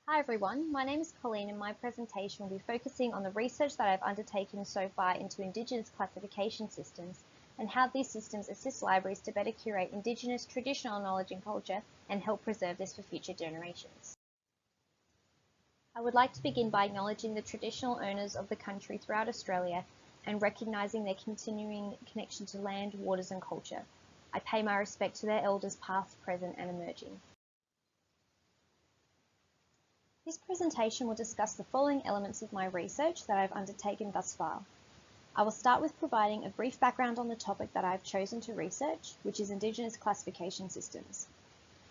Hi everyone, my name is Colleen and my presentation will be focusing on the research that I've undertaken so far into Indigenous classification systems and how these systems assist libraries to better curate Indigenous traditional knowledge and culture and help preserve this for future generations. I would like to begin by acknowledging the traditional owners of the country throughout Australia and recognising their continuing connection to land, waters and culture. I pay my respect to their elders past, present and emerging. This presentation will discuss the following elements of my research that I've undertaken thus far. I will start with providing a brief background on the topic that I've chosen to research, which is Indigenous classification systems.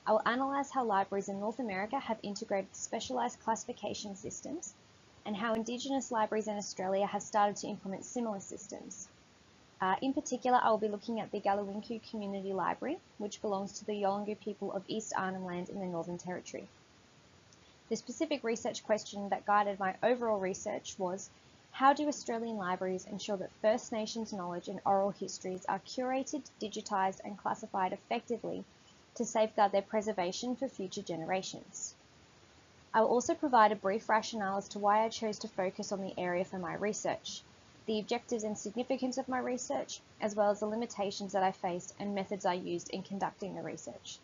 I will analyse how libraries in North America have integrated specialised classification systems and how Indigenous libraries in Australia have started to implement similar systems. In particular, I will be looking at the Galawinku Community Library, which belongs to the Yolngu people of East Arnhem Land in the Northern Territory. The specific research question that guided my overall research was, how do Australian libraries ensure that First Nations knowledge and oral histories are curated, digitised and classified effectively to safeguard their preservation for future generations? I will also provide a brief rationale as to why I chose to focus on the area for my research, the objectives and significance of my research, as well as the limitations that I faced and methods I used in conducting the research.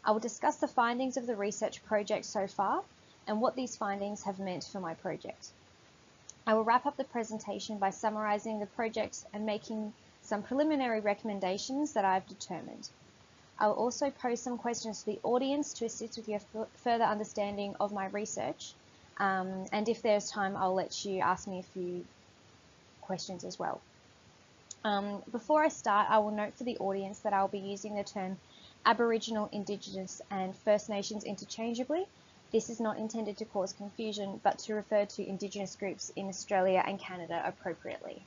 I will discuss the findings of the research project so far and what these findings have meant for my project. I will wrap up the presentation by summarising the project and making some preliminary recommendations that I have determined. I will also pose some questions to the audience to assist with your further understanding of my research, and if there's time I'll let you ask me a few questions as well. Before I start, I will note for the audience that I will be using the term Aboriginal, Indigenous and First Nations interchangeably. This is not intended to cause confusion, but to refer to Indigenous groups in Australia and Canada appropriately.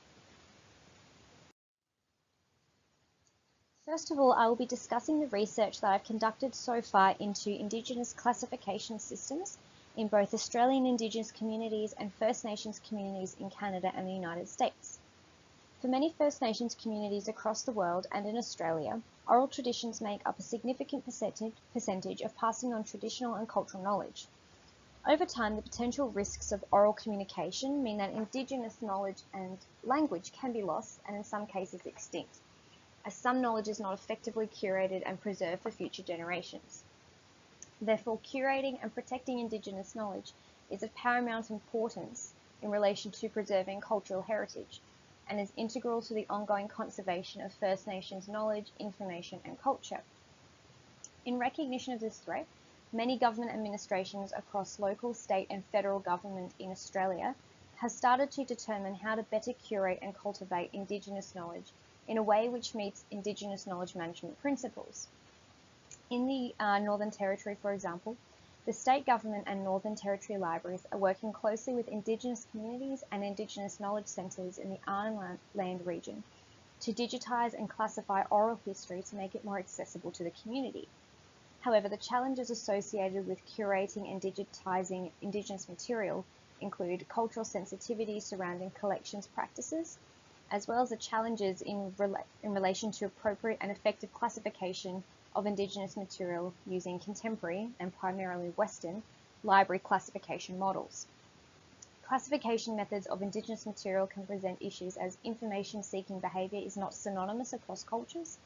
First of all, I will be discussing the research that I've conducted so far into Indigenous classification systems in both Australian Indigenous communities and First Nations communities in Canada and the United States. For many First Nations communities across the world and in Australia, oral traditions make up a significant percentage of passing on traditional and cultural knowledge. Over time, the potential risks of oral communication mean that Indigenous knowledge and language can be lost and in some cases extinct, as some knowledge is not effectively curated and preserved for future generations. Therefore, curating and protecting Indigenous knowledge is of paramount importance in relation to preserving cultural heritage, and is integral to the ongoing conservation of First Nations knowledge, information and culture. In recognition of this threat, many government administrations across local, state and federal government in Australia have started to determine how to better curate and cultivate Indigenous knowledge in a way which meets Indigenous knowledge management principles. In the Northern Territory, for example, the state government and Northern Territory libraries are working closely with Indigenous communities and Indigenous knowledge centres in the Arnhem Land region to digitise and classify oral history to make it more accessible to the community. However, the challenges associated with curating and digitising Indigenous material include cultural sensitivity surrounding collections practices, as well as the challenges in relation to appropriate and effective classification of Indigenous material using contemporary and primarily Western library classification models. Classification methods of Indigenous material can present issues as information-seeking behaviour is not synonymous across cultures.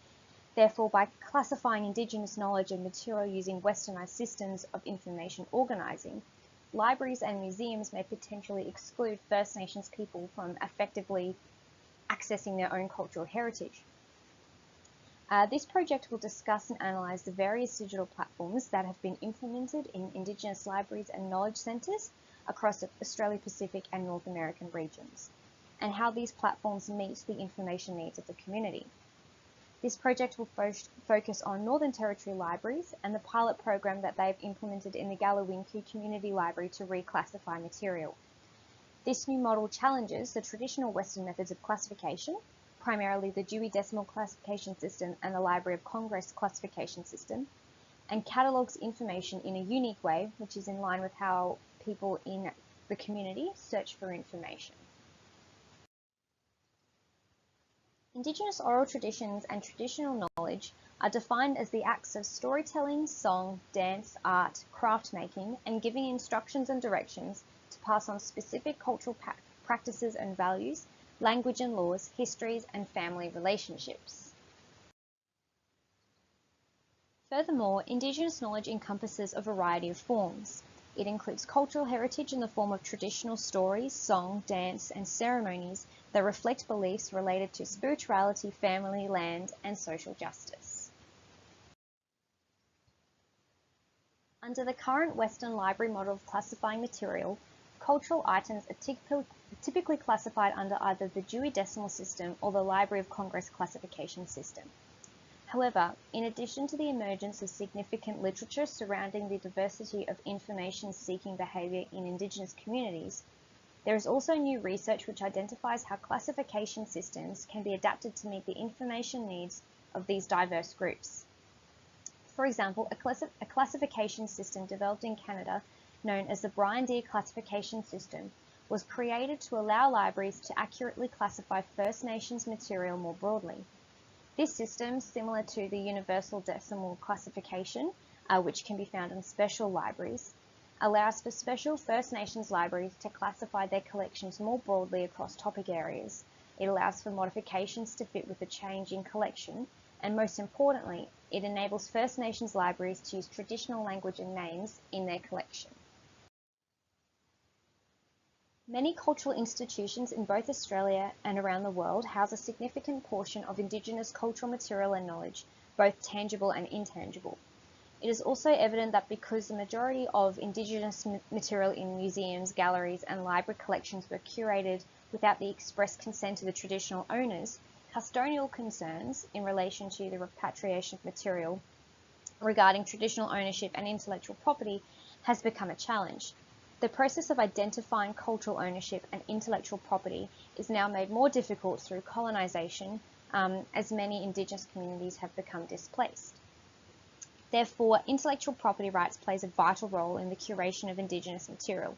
Therefore, by classifying Indigenous knowledge and material using Westernised systems of information organising, libraries and museums may potentially exclude First Nations people from effectively accessing their own cultural heritage. This project will discuss and analyse the various digital platforms that have been implemented in Indigenous libraries and knowledge centres across the Australia Pacific and North American regions, and how these platforms meet the information needs of the community. This project will focus on Northern Territory libraries and the pilot program that they've implemented in the Galawinku Community Library to reclassify material. This new model challenges the traditional Western methods of classification, primarily the Dewey Decimal Classification System and the Library of Congress Classification System, and catalogues information in a unique way, which is in line with how people in the community search for information. Indigenous oral traditions and traditional knowledge are defined as the acts of storytelling, song, dance, art, craft making, and giving instructions and directions to pass on specific cultural practices and values, language and laws, histories, and family relationships. Furthermore, Indigenous knowledge encompasses a variety of forms. It includes cultural heritage in the form of traditional stories, song, dance, and ceremonies that reflect beliefs related to spirituality, family, land, and social justice. Under the current Western library model of classifying material, cultural items are typically classified under either the Dewey Decimal System or the Library of Congress classification system. However, in addition to the emergence of significant literature surrounding the diversity of information-seeking behaviour in Indigenous communities, there is also new research which identifies how classification systems can be adapted to meet the information needs of these diverse groups. For example, a classification system developed in Canada known as the Brian Deere Classification System was created to allow libraries to accurately classify First Nations material more broadly. This system, similar to the Universal Decimal Classification, which can be found in special libraries, allows for special First Nations libraries to classify their collections more broadly across topic areas. It allows for modifications to fit with the change in collection, and most importantly, it enables First Nations libraries to use traditional language and names in their collection. Many cultural institutions in both Australia and around the world house a significant portion of Indigenous cultural material and knowledge, both tangible and intangible. It is also evident that because the majority of Indigenous material in museums, galleries, and library collections were curated without the express consent of the traditional owners, custodial concerns in relation to the repatriation of material regarding traditional ownership and intellectual property has become a challenge. The process of identifying cultural ownership and intellectual property is now made more difficult through colonisation, as many Indigenous communities have become displaced. Therefore, intellectual property rights plays a vital role in the curation of Indigenous material,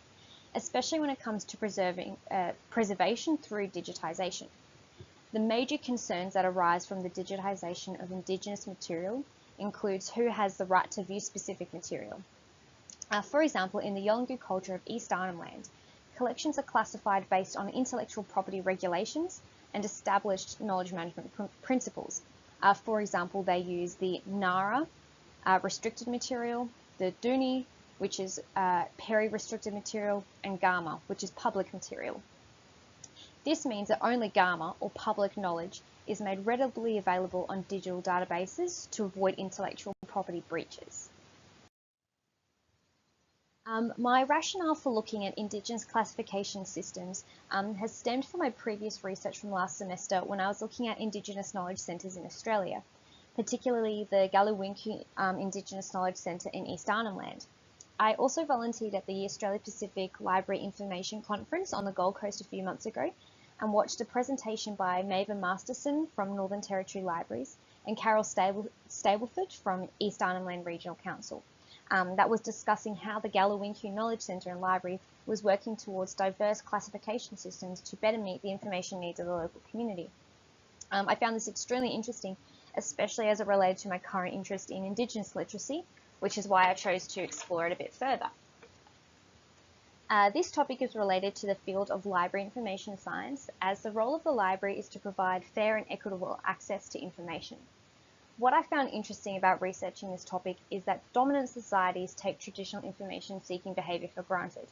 especially when it comes to preservation through digitisation. The major concerns that arise from the digitisation of Indigenous material includes who has the right to view specific material. For example, in the Yolngu culture of East Arnhem Land, collections are classified based on intellectual property regulations and established knowledge management principles. For example, they use the Nara, restricted material, the Duni, which is peri-restricted material, and Gama, which is public material. This means that only Gama, or public knowledge, is made readily available on digital databases to avoid intellectual property breaches. My rationale for looking at Indigenous classification systems has stemmed from my previous research from last semester when I was looking at Indigenous knowledge centres in Australia, particularly the Galiwin'ku Indigenous Knowledge Centre in East Arnhem Land. I also volunteered at the Australia Pacific Library Information Conference on the Gold Coast a few months ago and watched a presentation by Maven Masterson from Northern Territory Libraries and Carol Stableford from East Arnhem Land Regional Council. That was discussing how the Galiwin'ku Knowledge Centre and Library was working towards diverse classification systems to better meet the information needs of the local community. I found this extremely interesting, especially as it related to my current interest in Indigenous literacy, which is why I chose to explore it a bit further. This topic is related to the field of library information science, as the role of the library is to provide fair and equitable access to information. What I found interesting about researching this topic is that dominant societies take traditional information-seeking behaviour for granted,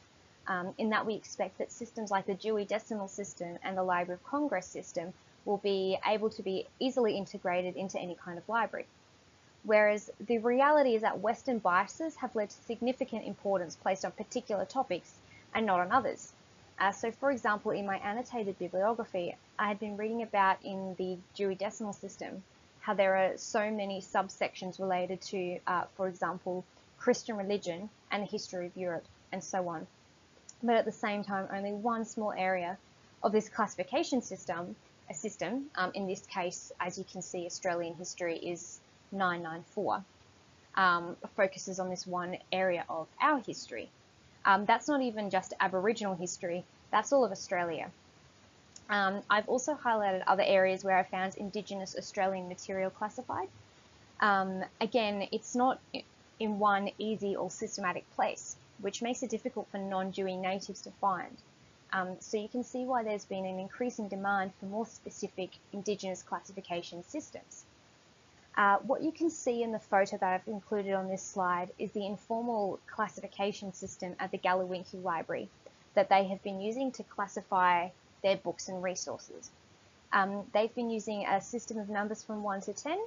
in that we expect that systems like the Dewey Decimal System and the Library of Congress system will be able to be easily integrated into any kind of library. Whereas the reality is that Western biases have led to significant importance placed on particular topics and not on others. So for example, in my annotated bibliography, I had been reading about in the Dewey Decimal System how there are so many subsections related to, for example, Christian religion and the history of Europe and so on. But at the same time, only one small area of this classification system, in this case, as you can see, Australian history is 994, focuses on this one area of our history. That's not even just Aboriginal history, that's all of Australia. I've also highlighted other areas where I found Indigenous Australian material classified. Again, it's not in one easy or systematic place, which makes it difficult for non-Dewey natives to find. So you can see why there's been an increasing demand for more specific Indigenous classification systems. What you can see in the photo that I've included on this slide is the informal classification system at the Gallowinky Library that they have been using to classify their books and resources. They've been using a system of numbers from 1 to 10,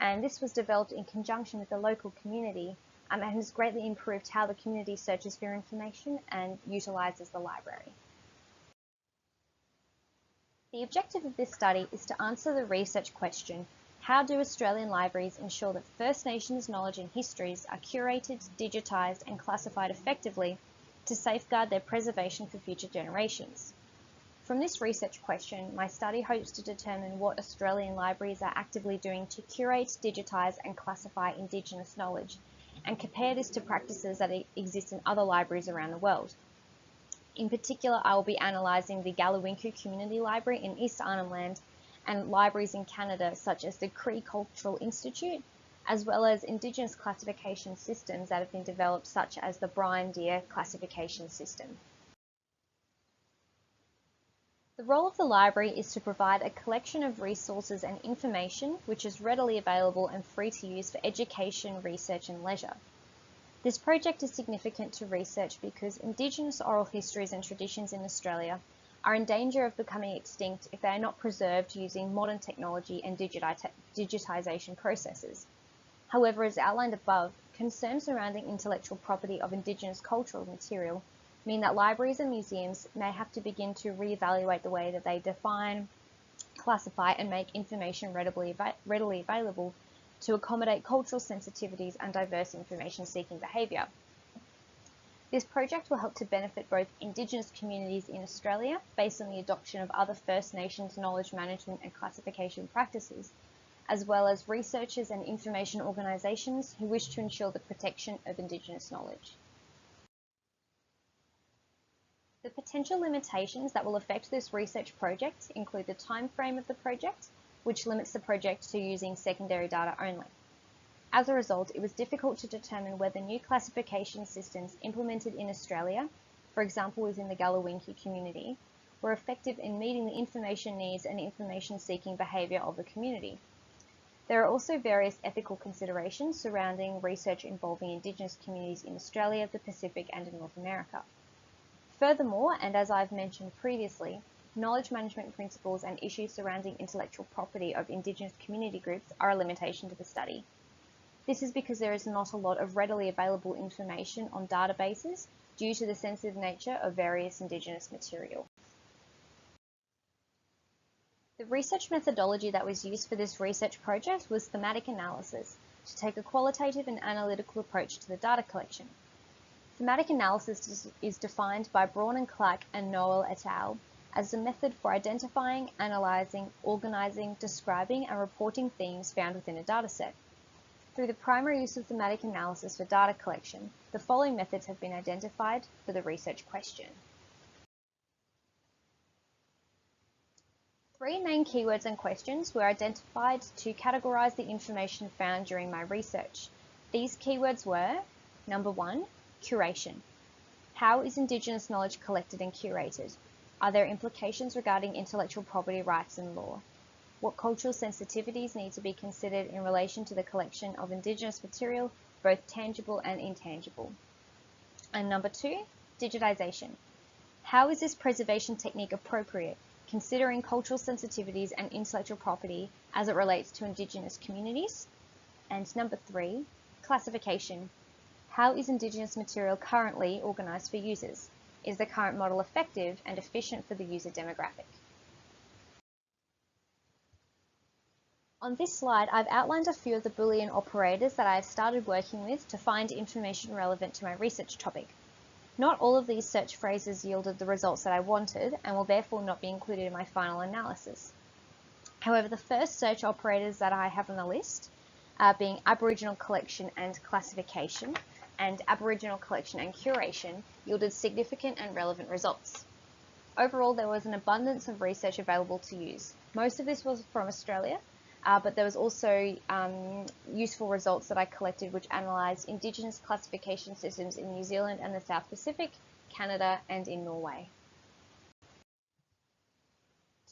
and this was developed in conjunction with the local community and has greatly improved how the community searches for information and utilises the library. The objective of this study is to answer the research question, how do Australian libraries ensure that First Nations knowledge and histories are curated, digitised and classified effectively to safeguard their preservation for future generations? From this research question, my study hopes to determine what Australian libraries are actively doing to curate, digitise and classify Indigenous knowledge, and compare this to practices that exist in other libraries around the world. In particular, I will be analysing the Gallowinky Community Library in East Arnhem Land and libraries in Canada such as the Cree Cultural Institute, as well as Indigenous classification systems that have been developed such as the Brian Deer classification system. The role of the library is to provide a collection of resources and information which is readily available and free to use for education, research and leisure. This project is significant to research because Indigenous oral histories and traditions in Australia are in danger of becoming extinct if they are not preserved using modern technology and digitisation processes. However, as outlined above, concerns surrounding intellectual property of Indigenous cultural material mean that libraries and museums may have to begin to reevaluate the way that they define, classify and make information readily available to accommodate cultural sensitivities and diverse information-seeking behaviour. This project will help to benefit both Indigenous communities in Australia based on the adoption of other First Nations knowledge management and classification practices, as well as researchers and information organisations who wish to ensure the protection of Indigenous knowledge. The potential limitations that will affect this research project include the time frame of the project, which limits the project to using secondary data only. As a result, it was difficult to determine whether new classification systems implemented in Australia, for example within the Gallowinky community, were effective in meeting the information needs and information-seeking behaviour of the community. There are also various ethical considerations surrounding research involving Indigenous communities in Australia, the Pacific and in North America. Furthermore, and as I've mentioned previously, knowledge management principles and issues surrounding intellectual property of Indigenous community groups are a limitation to the study. This is because there is not a lot of readily available information on databases due to the sensitive nature of various Indigenous material. The research methodology that was used for this research project was thematic analysis, to take a qualitative and analytical approach to the data collection. Thematic analysis is defined by Braun and Clark and Noel et al. As a method for identifying, analysing, organising, describing and reporting themes found within a dataset. Through the primary use of thematic analysis for data collection, the following methods have been identified for the research question. 3 main keywords and questions were identified to categorise the information found during my research. These keywords were, number 1, curation. How is Indigenous knowledge collected and curated? Are there implications regarding intellectual property rights and law? What cultural sensitivities need to be considered in relation to the collection of Indigenous material, both tangible and intangible? And number 2, digitisation. How is this preservation technique appropriate, considering cultural sensitivities and intellectual property as it relates to Indigenous communities? And number 3, classification. How is Indigenous material currently organised for users? Is the current model effective and efficient for the user demographic? On this slide, I've outlined a few of the Boolean operators that I have started working with to find information relevant to my research topic. Not all of these search phrases yielded the results that I wanted and will therefore not be included in my final analysis. However, the first search operators that I have on the list, being Aboriginal collection and classification, and Aboriginal collection and curation, yielded significant and relevant results. Overall, there was an abundance of research available to use. Most of this was from Australia, but there was also useful results that I collected which analysed Indigenous classification systems in New Zealand and the South Pacific, Canada, and in Norway.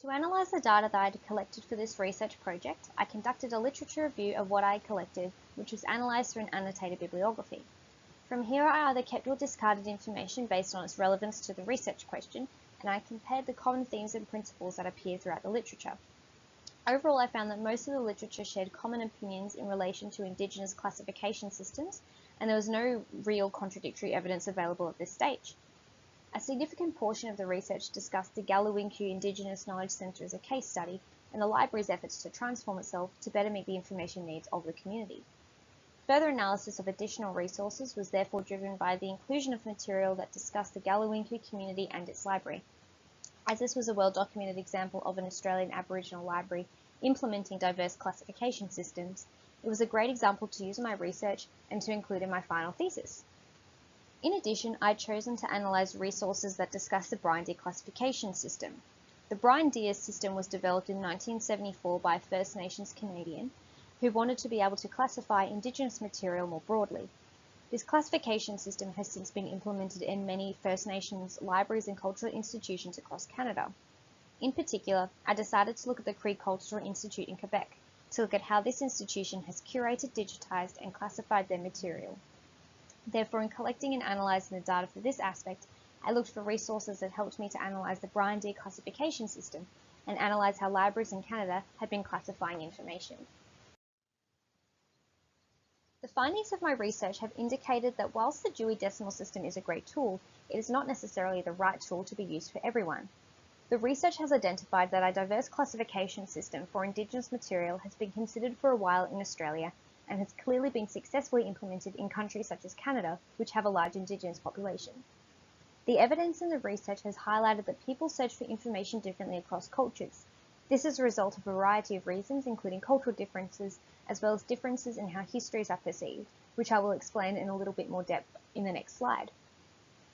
To analyse the data that I had collected for this research project, I conducted a literature review of what I had collected, which was analysed through an annotated bibliography. From here, I either kept or discarded information based on its relevance to the research question, and I compared the common themes and principles that appear throughout the literature. Overall, I found that most of the literature shared common opinions in relation to Indigenous classification systems, and there was no real contradictory evidence available at this stage. A significant portion of the research discussed the Galawinku Indigenous Knowledge Centre as a case study and the library's efforts to transform itself to better meet the information needs of the community. Further analysis of additional resources was therefore driven by the inclusion of material that discussed the Galawinku community and its library. As this was a well-documented example of an Australian Aboriginal library implementing diverse classification systems, it was a great example to use in my research and to include in my final thesis. In addition, I had chosen to analyse resources that discuss the Brian Deer classification system. The Brian Deer system was developed in 1974 by a First Nations Canadian who wanted to be able to classify Indigenous material more broadly. This classification system has since been implemented in many First Nations libraries and cultural institutions across Canada. In particular, I decided to look at the Cree Cultural Institute in Quebec to look at how this institution has curated, digitised and classified their material. Therefore, in collecting and analysing the data for this aspect, I looked for resources that helped me to analyse the Brian Deer classification system and analyse how libraries in Canada had been classifying information. The findings of my research have indicated that whilst the Dewey Decimal System is a great tool, it is not necessarily the right tool to be used for everyone. The research has identified that a diverse classification system for Indigenous material has been considered for a while in Australia and has clearly been successfully implemented in countries such as Canada, which have a large Indigenous population. The evidence in the research has highlighted that people search for information differently across cultures. This is a result of a variety of reasons, including cultural differences, as well as differences in how histories are perceived, which I will explain in a little bit more depth in the next slide.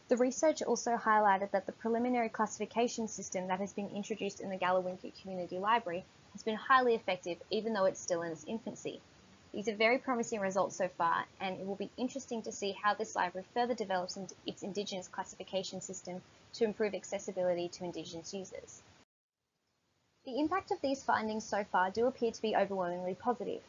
The research also highlighted that the preliminary classification system that has been introduced in the Galawinku Community Library has been highly effective, even though it's still in its infancy. These are very promising results so far, and it will be interesting to see how this library further develops its Indigenous classification system to improve accessibility to Indigenous users. The impact of these findings so far do appear to be overwhelmingly positive.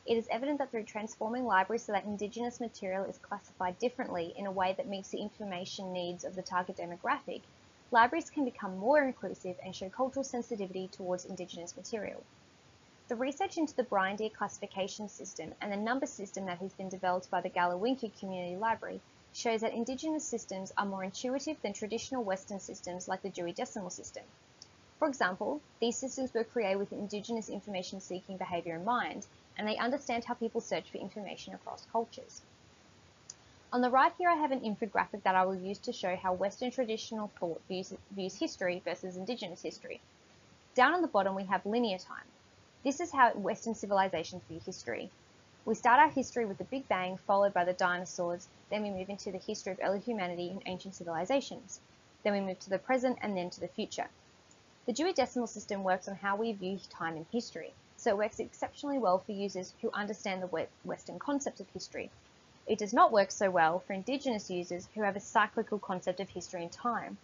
It is evident that through transforming libraries so that Indigenous material is classified differently in a way that meets the information needs of the target demographic, libraries can become more inclusive and show cultural sensitivity towards Indigenous material. The research into the Brian Deer classification system and the number system that has been developed by the Galawinku Community Library shows that Indigenous systems are more intuitive than traditional Western systems like the Dewey Decimal System. For example, these systems were created with Indigenous information-seeking behaviour in mind, and they understand how people search for information across cultures. On the right here I have an infographic that I will use to show how Western traditional thought views history versus Indigenous history. Down on the bottom we have linear time. This is how Western civilizations view history. We start our history with the Big Bang, followed by the dinosaurs, then we move into the history of early humanity and ancient civilizations. Then we move to the present and then to the future. The Dewey Decimal System works on how we view time in history, so it works exceptionally well for users who understand the Western concept of history. It does not work so well for Indigenous users who have a cyclical concept of history and time,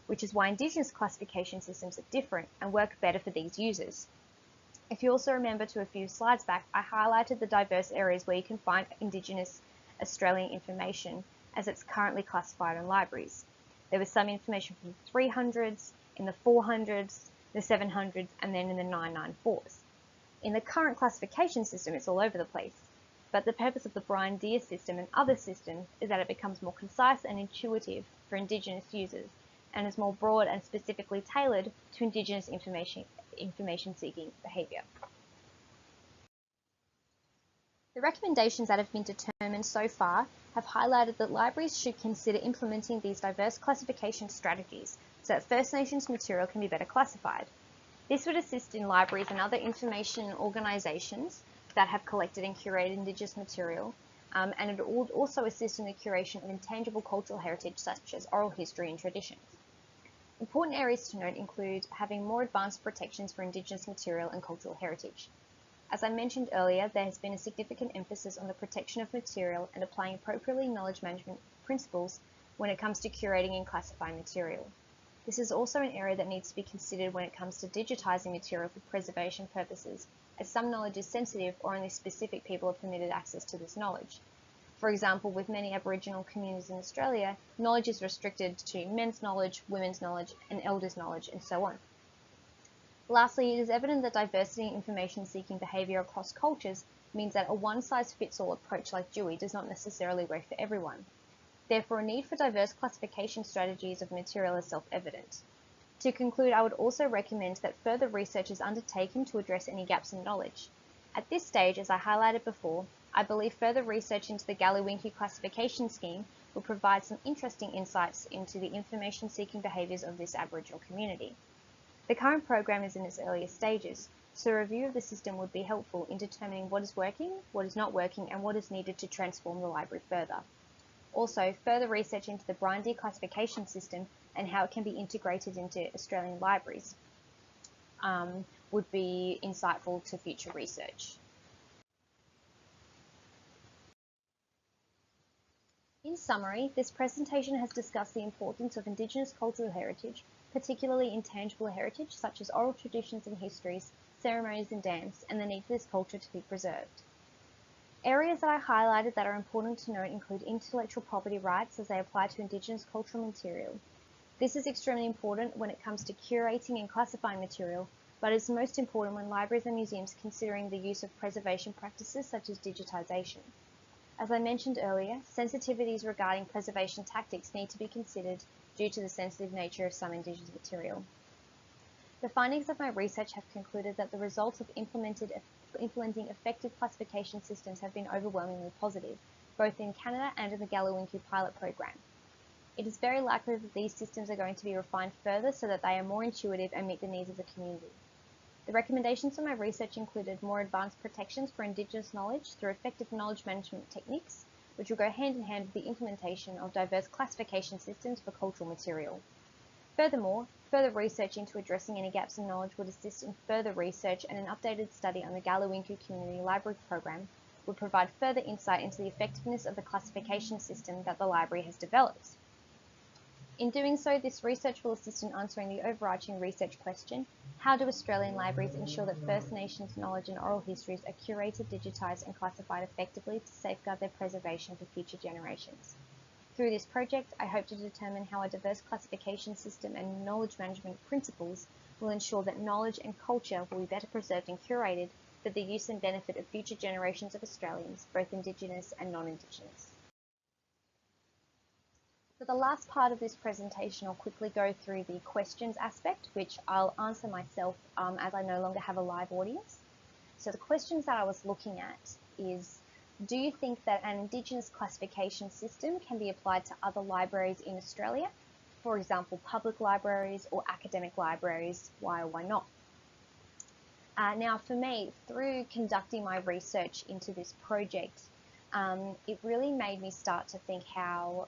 which is why Indigenous classification systems are different and work better for these users. If you also remember to a few slides back, I highlighted the diverse areas where you can find Indigenous Australian information as it's currently classified in libraries. There was some information from the 300s, in the 400s, the 700s, and then in the 994s. In the current classification system, it's all over the place. But the purpose of the Brian Deer system and other systems is that it becomes more concise and intuitive for Indigenous users and is more broad and specifically tailored to Indigenous information-seeking behaviour. The recommendations that have been determined so far have highlighted that libraries should consider implementing these diverse classification strategies so that First Nations material can be better classified. This would assist in libraries and other information organisations that have collected and curated Indigenous material, and it would also assist in the curation of intangible cultural heritage such as oral history and traditions. Important areas to note include having more advanced protections for Indigenous material and cultural heritage. As I mentioned earlier, there has been a significant emphasis on the protection of material and applying appropriately knowledge management principles when it comes to curating and classifying material. This is also an area that needs to be considered when it comes to digitising material for preservation purposes, as some knowledge is sensitive or only specific people are permitted access to this knowledge. For example, with many Aboriginal communities in Australia, knowledge is restricted to men's knowledge, women's knowledge, and elders' knowledge, and so on. Lastly, it is evident that diversity in information-seeking behaviour across cultures means that a one-size-fits-all approach like Dewey does not necessarily work for everyone. Therefore, a need for diverse classification strategies of material is self-evident. To conclude, I would also recommend that further research is undertaken to address any gaps in knowledge. At this stage, as I highlighted before, I believe further research into the Galiwinku classification scheme will provide some interesting insights into the information-seeking behaviours of this Aboriginal community. The current program is in its earliest stages, so a review of the system would be helpful in determining what is working, what is not working, and what is needed to transform the library further. Also, further research into the Brian Deer classification system and how it can be integrated into Australian libraries would be insightful to future research. In summary, this presentation has discussed the importance of Indigenous cultural heritage, particularly intangible heritage such as oral traditions and histories, ceremonies and dance, and the need for this culture to be preserved. Areas that I highlighted that are important to note include intellectual property rights as they apply to Indigenous cultural material. This is extremely important when it comes to curating and classifying material, but is most important when libraries and museums considering the use of preservation practices such as digitisation. As I mentioned earlier, sensitivities regarding preservation tactics need to be considered due to the sensitive nature of some Indigenous material. The findings of my research have concluded that the results of implementing effective classification systems have been overwhelmingly positive, both in Canada and in the Galiwinku pilot program. It is very likely that these systems are going to be refined further so that they are more intuitive and meet the needs of the community. The recommendations of my research included more advanced protections for Indigenous knowledge through effective knowledge management techniques, which will go hand in hand with the implementation of diverse classification systems for cultural material. Furthermore, further research into addressing any gaps in knowledge would assist in further research, and an updated study on the Galiwinku Community Library Program would provide further insight into the effectiveness of the classification system that the library has developed. In doing so, this research will assist in answering the overarching research question: how do Australian libraries ensure that First Nations knowledge and oral histories are curated, digitised and classified effectively to safeguard their preservation for future generations? Through this project, I hope to determine how a diverse classification system and knowledge management principles will ensure that knowledge and culture will be better preserved and curated for the use and benefit of future generations of Australians, both Indigenous and non-Indigenous. For the last part of this presentation, I'll quickly go through the questions aspect, which I'll answer myself as I no longer have a live audience. So the questions that I was looking at is, do you think that an Indigenous classification system can be applied to other libraries in Australia? For example, public libraries or academic libraries, why or why not? Now for me, through conducting my research into this project, it really made me start to think how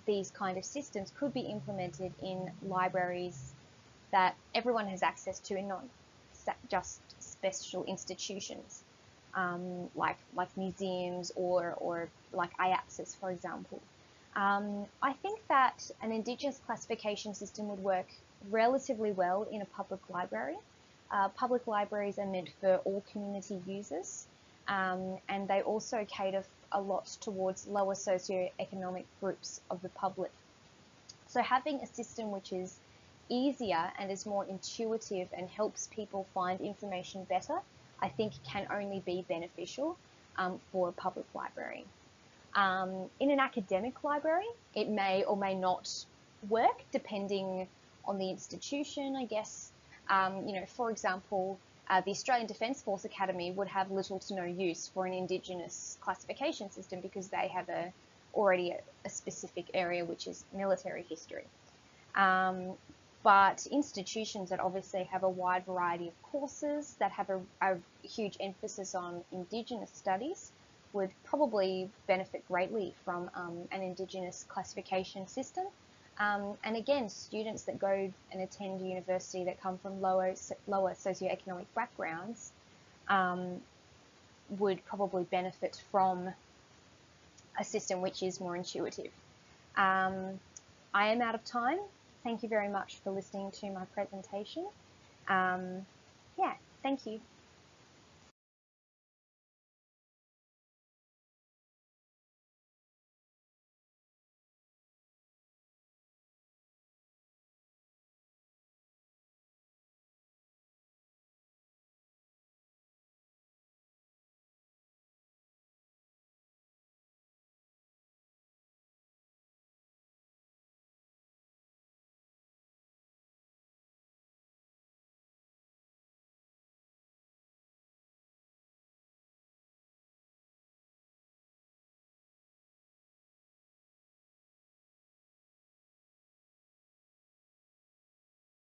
these kind of systems could be implemented in libraries that everyone has access to and not just special institutions like museums or like IAPSIS, for example. I think that an Indigenous classification system would work relatively well in a public library. Public libraries are meant for all community users, and they also cater a lot towards lower socioeconomic groups of the public. So having a system which is easier and is more intuitive and helps people find information better, I think can only be beneficial for a public library. In an academic library, it may or may not work depending on the institution, I guess. For example, the Australian Defence Force Academy would have little to no use for an Indigenous classification system because they have already a specific area, which is military history. But institutions that obviously have a wide variety of courses that have a huge emphasis on Indigenous studies would probably benefit greatly from an Indigenous classification system. And again, students that go and attend university that come from lower socioeconomic backgrounds would probably benefit from a system which is more intuitive. I am out of time. Thank you very much for listening to my presentation. Yeah, thank you.